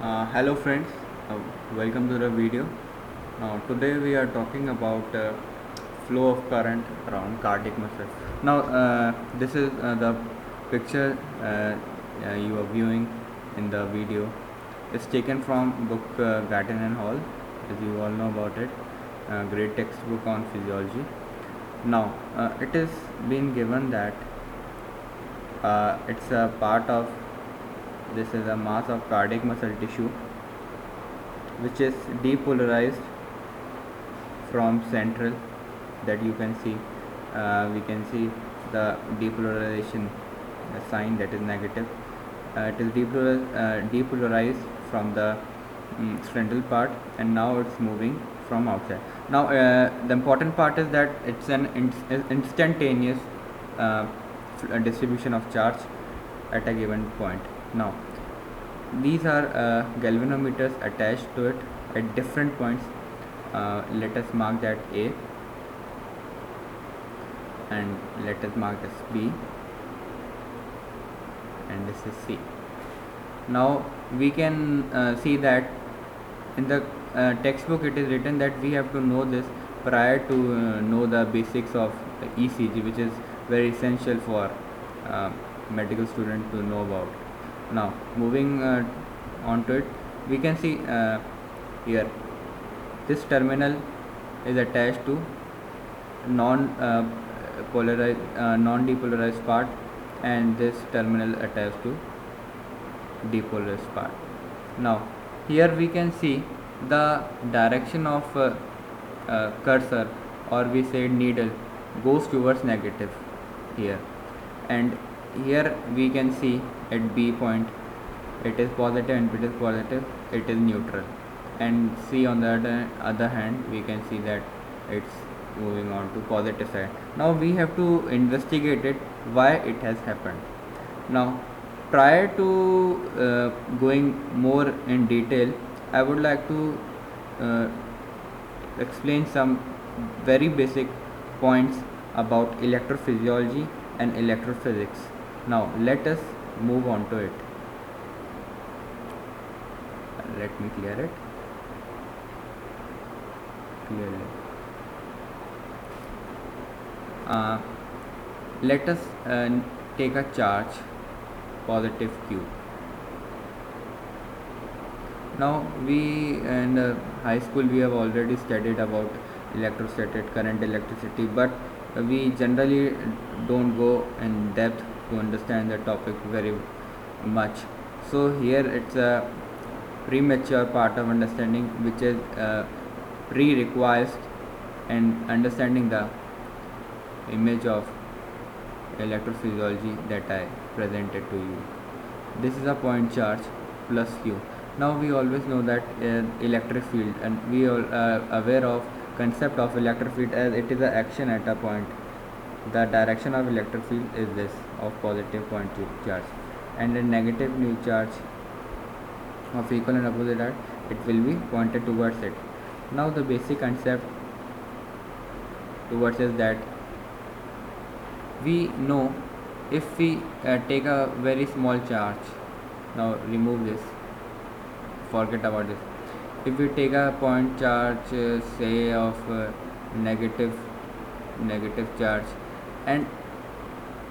Hello friends, uh, welcome to the video. Now today we are talking about flow of current around cardiac muscle. Now this is the picture you are viewing in the video. It's taken from book Gatton and Hall, as you all know about it. Great textbook on physiology. Now it is been given that it's a part of this is a mass of cardiac muscle tissue which is depolarized from central, that you can see. We can see the depolarization sign, that is negative. It is depolarized from the central part, and now it's moving from outside. Now the important part is that it's an instantaneous distribution of charge at a given point. Now these are galvanometers attached to it at different points. Let us mark that A, and let us mark this B, and this is C. Now we can see that in the textbook it is written that we have to know this prior to know the basics of ECG, which is very essential for medical student to know about. Now moving on to it, we can see here this terminal is attached to non depolarized part, and this terminal attached to depolarized part. Now here we can see the direction of cursor, or we say needle, goes towards negative here, and here we can see at B point it is positive, and if it is positive it is neutral, and C on the other hand we can see that it's moving on to positive side. Now we have to investigate it, why it has happened. Now prior to going more in detail, I would like to uh, explain some very basic points about electrophysiology and electrophysics. Now let us move on to it. Let me clear it clearly. uh, let us take a charge, positive Q. Now we in high school we have already studied about electrostatic current, electricity, but we generally don't go in depth to understand the topic very much. So here it's a premature part of understanding, which is pre-requires and understanding the image of electrophysiology that I presented to you. This is a point charge plus Q. Now we always know that electric field, and we are aware of concept of electric field as it is an action at a point. The direction of electric field is this, of positive point charge, and a negative new charge of equal and opposite that it will be pointed towards it. Now the basic concept towards is that we know if we take a very small charge. Now remove this, forget about this. If we take a point charge, say of negative negative charge, and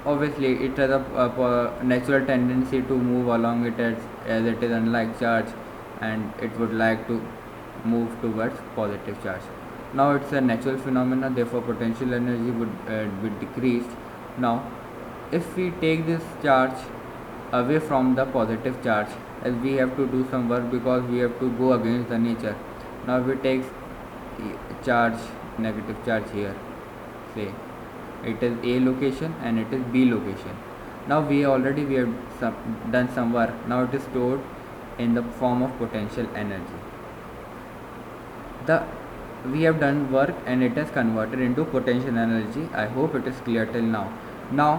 obviously it has a natural tendency to move along it as it is unlike charge, and it would like to move towards positive charge. Now it's a natural phenomena, therefore potential energy would be decreased. Now if we take this charge away from the positive charge, as we have to do some work because we have to go against the nature. Now we take charge, negative charge here, say it is A location and it is B location. Now we have done some work. Now it is stored in the form of potential energy. The we have done work and it has converted into potential energy. I hope it is clear till now. Now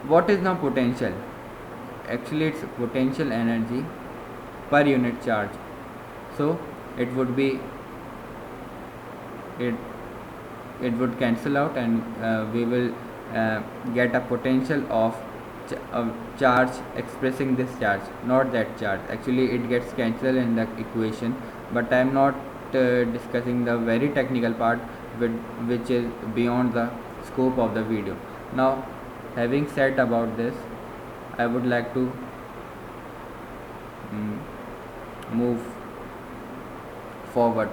what is now potential? Actually it's potential energy per unit charge. So it would be it it would cancel out, and we will get a potential of charge expressing this charge, not that charge. Actually it gets cancelled in the equation, but I am not discussing the very technical part which is beyond the scope of the video. Now, having said about this, I would like to move forward.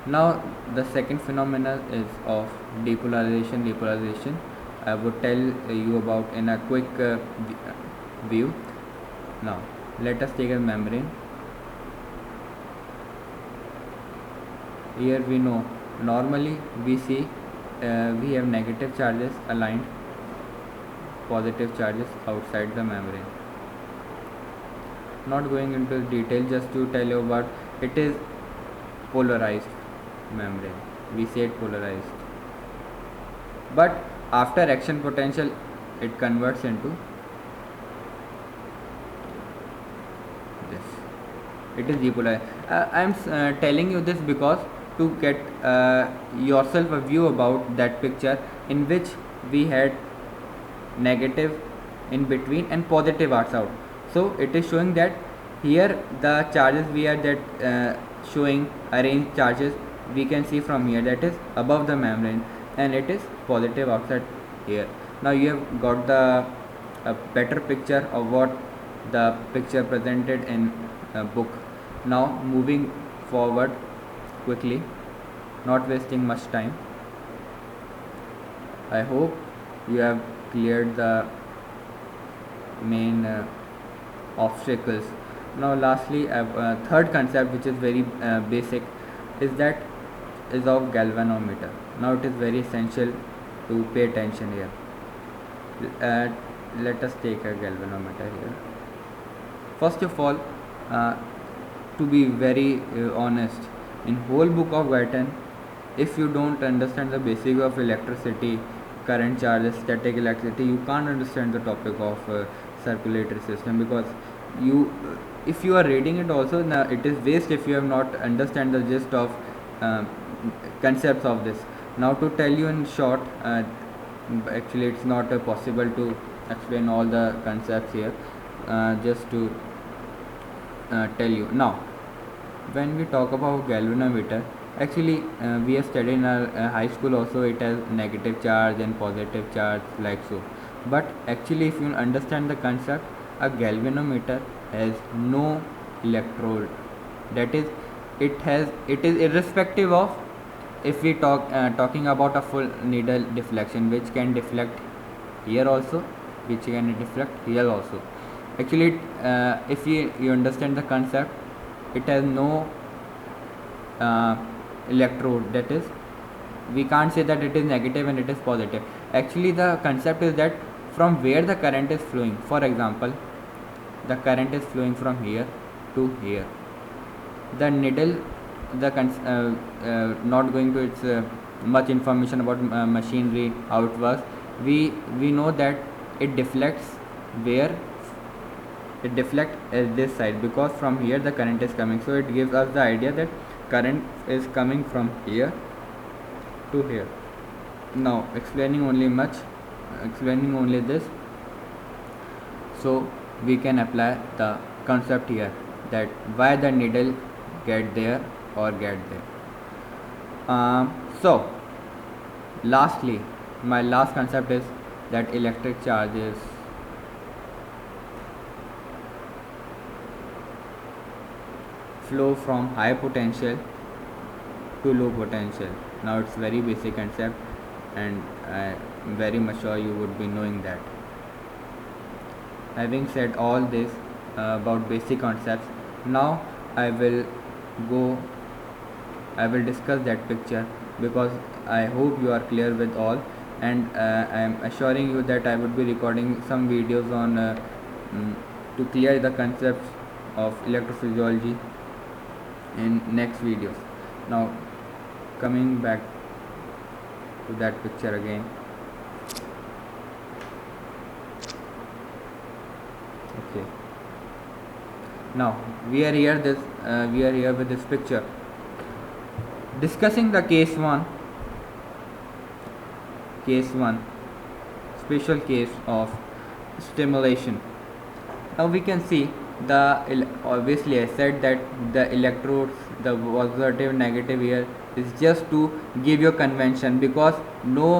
Now the second phenomenon is of depolarization. I would tell you about in a quick view. Now let us take a membrane. Here we know normally we see we have negative charges aligned, positive charges outside the membrane. Not going into detail, just to tell you about it is polarized membrane. We say it polarized, but after action potential it converts into this. It is depolarized. I am telling you this because to get yourself a view about that picture in which we had negative in between and positive outside. So it is showing that here the charges we are that showing arranged charges we can see from here, that is above the membrane, and it is positive outside here. Now you have got the better picture of what the picture presented in book. Now moving forward quickly, not wasting much time. I hope you have cleared the main obstacles. Now lastly, third concept which is very basic is that is of galvanometer. Now it is very essential to pay attention here. Let us take a galvanometer here. First of all, to be very honest, in whole book of Guyton, if you don't understand the basic of electricity, current charges, static electricity, you can't understand the topic of circulatory system, because you if you are reading it also, it is waste if you have not understand the gist of concepts of this. Now to tell you in short, actually it's not possible to explain all the concepts here, just to tell you. Now when we talk about galvanometer, actually we have studied in our high school also, it has negative charge and positive charge like so, but actually if you understand the concept, a galvanometer has no electrode. That is, it is irrespective of, if we talking about a full needle deflection, which can deflect here also, which can deflect here also. Actually if you understand the concept, it has no electrode. That is, we can't say that it is negative and it is positive. Actually the concept is that from where the current is flowing, for example the current is flowing from here to here, the needle, not going to its much information about machinery, how it works. We know that it deflects where it deflects at this side, because from here the current is coming. So it gives us the idea that current is coming from here to here. Now explaining only this, so we can apply the concept here, that why the needle get there or get there. So lastly, my last concept is that electric charges flow from high potential to low potential. Now it's very basic concept, and I'm very much sure you would be knowing that. Having said all this about basic concepts, now I will discuss that picture, because I hope you are clear with all, and I am assuring you that I would be recording some videos on to clear the concepts of electrophysiology in next videos. Now coming back to that picture again. Okay, now we are here with this picture, discussing the case 1, special case of stimulation. Now we can see obviously I said that the electrodes, the positive negative here is just to give you a convention, because no